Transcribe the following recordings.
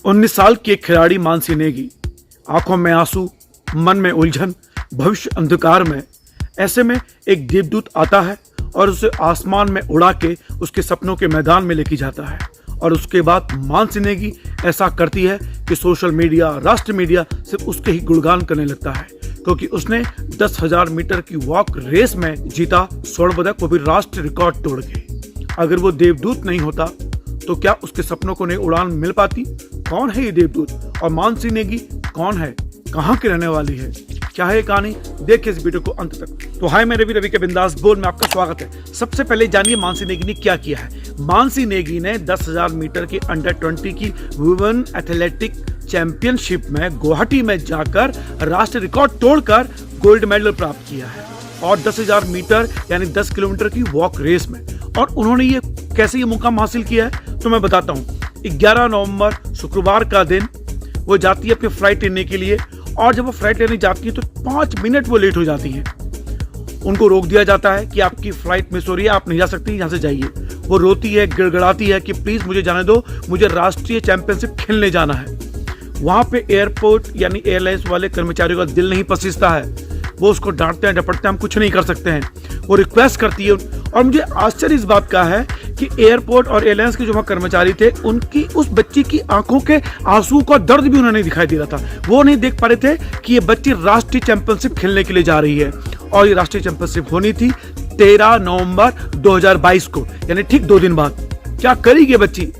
19 साल की एक खिलाड़ी मानसी नेगी, आंखों में आंसू, मन में उलझन, भविष्य अंधकार में। ऐसे में एक देवदूत आता है और उसे आसमान में उड़ा के उसके सपनों के मैदान में लेके जाता है। और उसके बाद मानसी नेगी ऐसा करती है कि सोशल मीडिया, राष्ट्र मीडिया सिर्फ उसके ही गुणगान करने लगता है, क्योंकि उसने 10,000 मीटर की वॉक रेस में जीता स्वर्ण पदक, वो भी राष्ट्रीय रिकॉर्ड तोड़ के। अगर वो देवदूत नहीं होता तो क्या उसके सपनों को नई उड़ान मिल पाती? कौन है ये देवदूत और मानसी नेगी कौन है, कहाँ की रहने वाली है, क्या है ये कहानी? देखिए इस वीडियो को अंत तक। तो हाय, मैं रवि के बिंदास बोल में आपका स्वागत है। सबसे पहले जानिए मानसी नेगी ने क्या किया है। मानसी नेगी ने 10,000 मीटर की अंडर 20 की वुमेन एथलेटिक चैंपियनशिप में गुवाहाटी में जाकर राष्ट्रीय रिकॉर्ड तोड़कर गोल्ड मेडल प्राप्त किया है, और 10,000 मीटर यानी 10 किलोमीटर की वॉक रेस में। और उन्होंने ये कैसे ये मुकाम हासिल किया है तो मैं बताता हूँ। 11 नवंबर शुक्रवार का दिन वो जाती है अपनी फ्लाइट लेने के लिए, और जब वो फ्लाइट लेने जाती है तो 5 मिनट वो लेट हो जाती है। उनको रोक दिया जाता है कि आपकी फ्लाइट मिस हो रही है, आप नहीं जा सकती, यहाँ से जाइए। वो रोती है, गिड़गिड़ाती है कि प्लीज मुझे जाने दो, मुझे राष्ट्रीय चैंपियनशिप खेलने जाना है। वहां पे एयरपोर्ट यानी एयरलाइंस वाले कर्मचारियों का दिल नहीं पसीजता है, वो उसको डांटते हैं, डपटते हैं, हम कुछ नहीं कर सकते हैं। वो रिक्वेस्ट करती है, और मुझे आश्चर्य इस बात का है कि एयरपोर्ट और एयरलाइंस के जो वहाँ कर्मचारी थे, उनकी उस बच्ची की आंखों के आंसू का दर्द भी उन्हें नहीं दिखाई दे रहा था। वो नहीं देख पा रहे थे कि ये बच्ची राष्ट्रीय चैंपियनशिप खेलने के लिए जा रही है, और ये राष्ट्रीय चैंपियनशिप होनी थी 13 नवंबर 2022 को, यानी ठीक 2 दिन बाद। क्या करेगी ये बच्ची?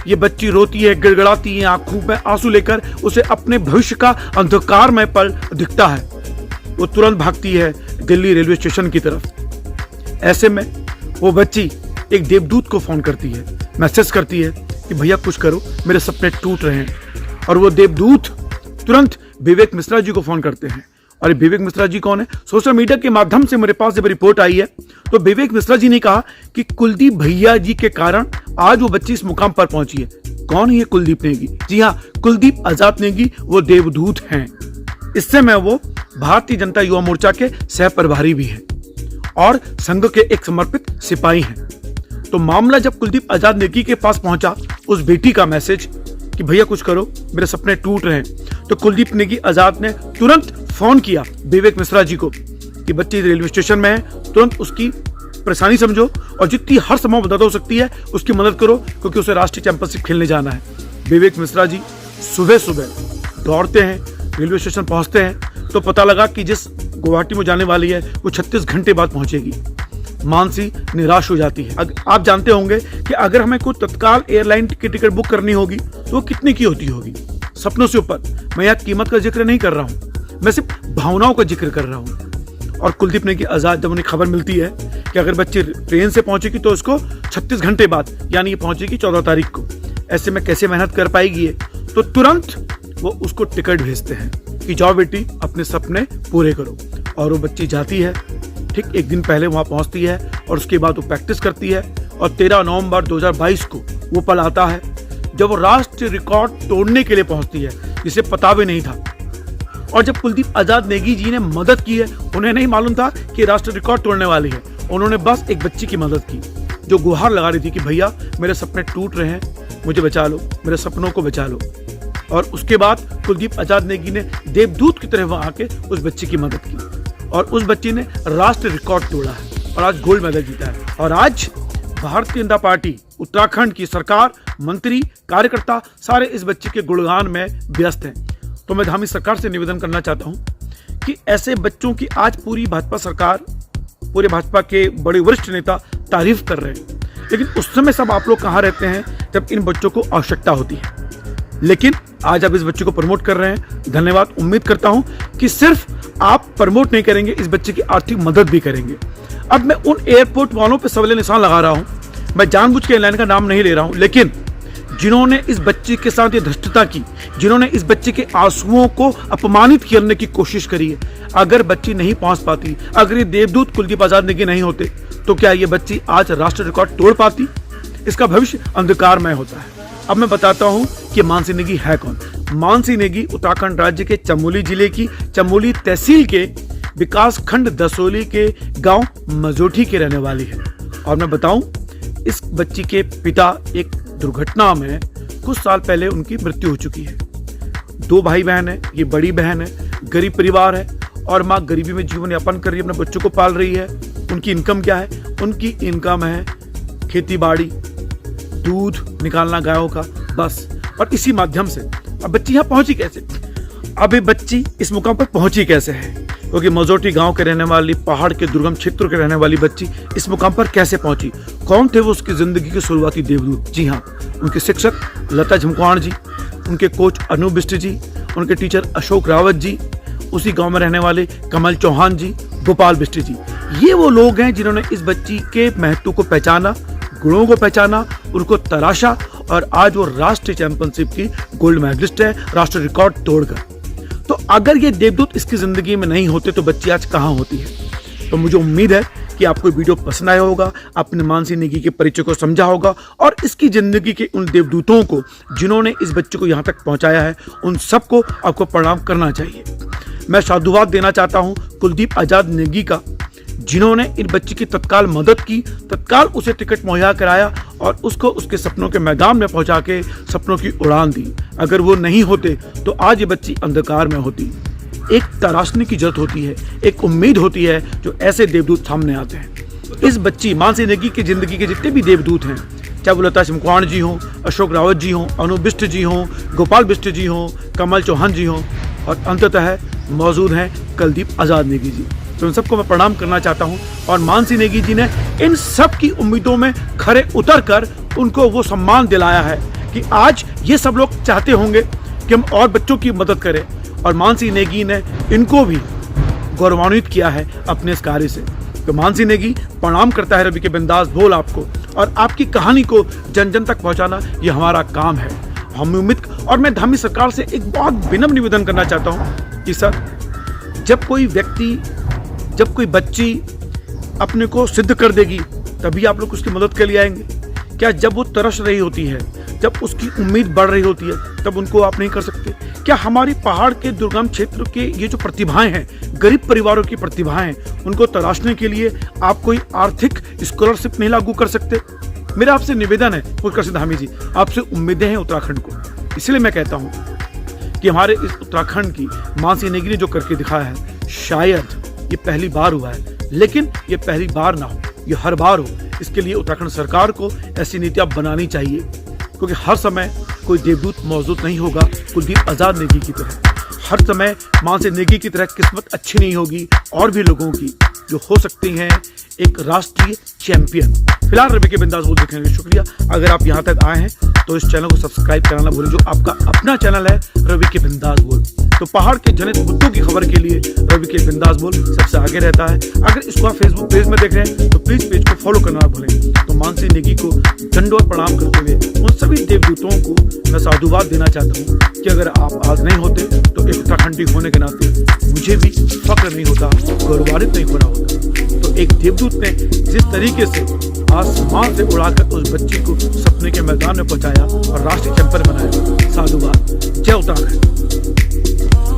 ये बच्ची रोती है, गिड़गिड़ाती है, आंखों में आंसू लेकर उसे अपने भविष्य का अंधकार में पल दिखता है। वो तुरंत भागती है दिल्ली रेलवे स्टेशन की तरफ। ऐसे में वो बच्ची एक देवदूत को फोन करती है, मैसेज करती है कि भैया कुछ करो, मेरे सपने टूट रहे हैं। और वो देवदूत तुरंत विवेक मिश्रा जी को फोन करते हैं। और विवेक मिश्रा जी कौन है? सोशल मीडिया के माध्यम से मेरे पास जब रिपोर्ट आई है तो विवेक मिश्रा जी ने कहा कि कुलदीप भैया जी के कारण आज वो बच्ची इस मुकाम पर पहुंची है। कौन है ये कुलदीप नेगी? जी हाँ, कुलदीप आजाद नेगी वो देवदूत हैं। इससे मैं वो भारतीय जनता युवा मोर्चा के सह प्रभारी भी हैं और संघ के एक समर्पित सिपाही हैं। तो मामला जब कुलदीप आजाद नेगी के पास पहुंचा, उस बेटी का मैसेज कि भैया कुछ करो, मेरे सपने टूट रहे हैं, तो कुलदीप नेगी आजाद ने तुरंत फोन किया विवेक मिश्रा जी को कि बच्ची रेलवे स्टेशन में है, तुरंत उसकी परेशानी समझो और जितनी हर संभव मदद हो सकती है उसकी मदद करो, क्योंकि उसे राष्ट्रीय चैंपियनशिप खेलने जाना है। विवेक मिश्रा जी सुबह सुबह दौड़ते हैं, रेलवे स्टेशन पहुंचते हैं तो पता लगा कि जिस गुवाहाटी में जाने वाली है वो 36 घंटे बाद पहुंचेगी। मानसी निराश हो जाती है। आप जानते होंगे कि अगर हमें कोई तत्काल एयरलाइन की टिकट बुक करनी होगी तो वो कितने की होती होगी? सपनों से ऊपर। मैं यहाँ कीमत का जिक्र नहीं कर रहा हूँ, मैं सिर्फ भावनाओं का जिक्र कर रहा हूँ। और कुलदीप नेगी आजाद, जब उन्हें खबर मिलती है कि अगर बच्ची ट्रेन से पहुंचेगी तो उसको 36 घंटे बाद, यानी ये पहुंचेगी 14 तारीख को। ऐसे में कैसे मेहनत कर पाएगी ये? तो तुरंत वो उसको टिकट भेजते हैं कि जाओ बेटी, अपने सपने पूरे करो। और वो बच्ची जाती है, ठीक 1 दिन पहले वहां पहुंचती है, और उसके बाद वो प्रैक्टिस करती है। और 13 नवंबर 2022 को वो पल आता है जब वो राष्ट्रीय रिकॉर्ड तोड़ने के लिए पहुंचती है, जिसे पता भी नहीं था। और जब कुलदीप आजाद नेगी जी ने मदद की है, उन्हें नहीं मालूम था कि राष्ट्रीय रिकॉर्ड तोड़ने वाली है। उन्होंने बस एक बच्ची की मदद की जो गुहार लगा रही थी कि भैया मेरे सपने टूट रहे हैं, मुझे बचा लो, मेरे सपनों को बचा लो। और उसके बाद कुलदीप आजाद नेगी ने देवदूत की तरह वहां आके उस बच्ची की मदद की, और उस बच्ची ने राष्ट्रीय रिकॉर्ड तोड़ा है और आज गोल्ड मेडल जीता है। और आज भारतीय जनता पार्टी उत्तराखंड की सरकार, मंत्री, कार्यकर्ता सारे इस बच्चे के गुणगान में व्यस्त हैं। तो मैं धामी सरकार से निवेदन करना चाहता हूं कि ऐसे बच्चों की आज पूरी भाजपा सरकार, पूरे भाजपा के बड़े वरिष्ठ नेता तारीफ कर रहे हैं, लेकिन उस समय सब आप लोग कहाँ रहते हैं जब इन बच्चों को आवश्यकता होती है? लेकिन आज आप इस बच्चे को प्रमोट कर रहे हैं, धन्यवाद। उम्मीद करता हूं कि सिर्फ आप प्रमोट नहीं करेंगे, इस बच्चे की आर्थिक मदद भी करेंगे। अब मैं उन एयरपोर्ट वालों पे सवाल निशान लगा रहा हूं, मैं जानबूझ के एयरलाइन का नाम नहीं ले रहा हूं, लेकिन जिन्होंने इस बच्चे के साथ ये धृष्टता की, जिन्होंने इस बच्चे के आंसुओं को अपमानित करने की कोशिश करी है, अगर बच्ची नहीं पहुंच पाती, अगर ये देवदूत कुलदीप आजाद नेगी नहीं होते, तो क्या ये बच्ची आज राष्ट्रीय रिकॉर्ड तोड़ पाती? इसका भविष्य अंधकारमय होता है। अब मैं बताता हूं कि मानसी नेगी है कौन। मानसी नेगी उत्तराखंड राज्य के चमोली जिले की चमोली तहसील के विकास खंड दसोली के गांव मजोठी के रहने वाली है। और मैं बताऊं, इस बच्ची के पिता एक दुर्घटना में कुछ साल पहले उनकी मृत्यु हो चुकी है। 2 भाई बहन है, ये बड़ी बहन है, गरीब परिवार है और माँ गरीबी में जीवन यापन कर रही है, अपने बच्चों को पाल रही है। उनकी इनकम क्या है? उनकी इनकम है खेती बाड़ी, दूध निकालना गायों का, बस। और इसी माध्यम से अब बच्ची यहाँ पहुंची कैसे? अब ये बच्ची इस मुकाम पर पहुंची कैसे है? क्योंकि मजोटी गांव के रहने वाली, पहाड़ के दुर्गम क्षेत्र के रहने वाली बच्ची इस मुकाम पर कैसे पहुंची? कौन थे वो उसकी जिंदगी के शुरुआती देवदूत? जी हाँ, उनके शिक्षक लता झमकवाण जी, उनके कोच अनूप बिष्ट जी, उनके टीचर अशोक रावत जी, उसी गांव में रहने वाले कमल चौहान जी, गोपाल बिष्ट जी। ये वो लोग हैं जिन्होंने इस बच्ची के महत्व को पहचाना, गुणों को पहचाना, उनको तराशा और आज वो राष्ट्रीय चैंपियनशिप की गोल्ड मेडलिस्ट है, राष्ट्रीय रिकॉर्ड तोड़कर। तो अगर ये देवदूत इसकी जिंदगी में नहीं होते तो बच्ची आज कहाँ होती है? तो मुझे उम्मीद है कि आपको वीडियो पसंद आया होगा, आपने मानसी नेगी के परिचय को समझा होगा और इसकी जिंदगी के उन देवदूतों को जिन्होंने इस बच्चे को यहाँ तक पहुँचाया है, उन सबको आपको प्रणाम करना चाहिए। मैं साधुवाद देना चाहता हूँ कुलदीप आजाद नेगी का, जिन्होंने इन बच्ची की तत्काल मदद की, तत्काल उसे टिकट मुहैया कराया और उसको उसके सपनों के मैदान में पहुंचा के सपनों की उड़ान दी। अगर वो नहीं होते तो आज ये बच्ची अंधकार में होती। एक तराशने की जरूरत होती है, एक उम्मीद होती है जो ऐसे देवदूत सामने आते हैं। इस बच्ची मानसी नेगी की जिंदगी के जितने भी देवदूत हैं, चाहे वो लता झमकवाण जी हों, अशोक रावत जी हों, अनूप बिष्ट जी हों, गोपाल बिष्ट जी हों, कमल चौहान जी हों और अंततः मौजूद हैं कुलदीप आजाद नेगी जी, तो उन सबको मैं प्रणाम करना चाहता हूं। और मानसी नेगी जी ने इन सब की उम्मीदों में खरे उतर कर उनको वो सम्मान दिलाया है कि आज ये सब लोग चाहते होंगे कि हम और बच्चों की मदद करें, और मानसी नेगी ने इनको भी गौरवान्वित किया है अपने इस कार्य से। तो मानसी नेगी प्रणाम करता है रवि के बिंदास बोल आपको, और आपकी कहानी को जन जन तक पहुंचाना ये हमारा काम है। हम उम्मीद, और मैं धामी सरकार से एक बहुत विनम्र निवेदन करना चाहता हूँ कि सर, जब कोई व्यक्ति, जब कोई बच्ची अपने को सिद्ध कर देगी तभी आप लोग उसकी मदद के लिए आएंगे क्या? जब वो तरस रही होती है, जब उसकी उम्मीद बढ़ रही होती है, तब उनको आप नहीं कर सकते क्या? हमारी पहाड़ के दुर्गम क्षेत्र के ये जो प्रतिभाएं हैं, गरीब परिवारों की प्रतिभाएं, उनको तराशने के लिए आप कोई आर्थिक स्कॉलरशिप नहीं लागू कर सकते? मेरा आपसे निवेदन है उत्कर्ष धामी जी, आपसे उम्मीदें हैं उत्तराखंड को। इसलिए मैं कहता हूँ कि हमारे इस उत्तराखंड की मानसी नेगी ने जो करके दिखाया है, शायद ये पहली बार हुआ है, लेकिन ये पहली बार ना हो, ये हर बार हो। इसके लिए उत्तराखंड सरकार को ऐसी नीतियां बनानी चाहिए, क्योंकि हर समय कोई देवदूत मौजूद नहीं होगा कुलदीप आजाद नेगी की तरह। हर समय मानसी नेगी की तरह किस्मत अच्छी नहीं होगी, और भी लोगों की जो हो सकती हैं एक राष्ट्रीय चैंपियन। फिलहाल रवि के बिंदास बोल देखने के लिए शुक्रिया। अगर आप यहाँ तक आए हैं तो इस चैनल को सब्सक्राइब कराना भूलें, जो आपका अपना चैनल है रवि के बिंदास बोल। तो पहाड़ के जनित मुद्दों की खबर के लिए रवि के बिंदास बोल सबसे आगे रहता है। अगर इसको आप फेसबुक पेज में देख रहे हैं तो प्लीज पेज को फॉलो करना ना भूलें। तो मानसी नेगी को दंडवत प्रणाम करते हुए उन सभी देवदूतों को मैं साधुवाद देना चाहता हूँ कि अगर आप आज नहीं होते तो एक उत्तराखंडी होने के नाते मुझे भी फक्र नहीं होता, गौरवान्वित नहीं होना होता। तो एक देवदूत ने जिस तरीके से आसमान से उड़ाकर उस बच्ची को सपने के मैदान में पहुंचाया और राष्ट्रीय चैंपियन बनाया, साधुवाद। जय उत्तराखंड।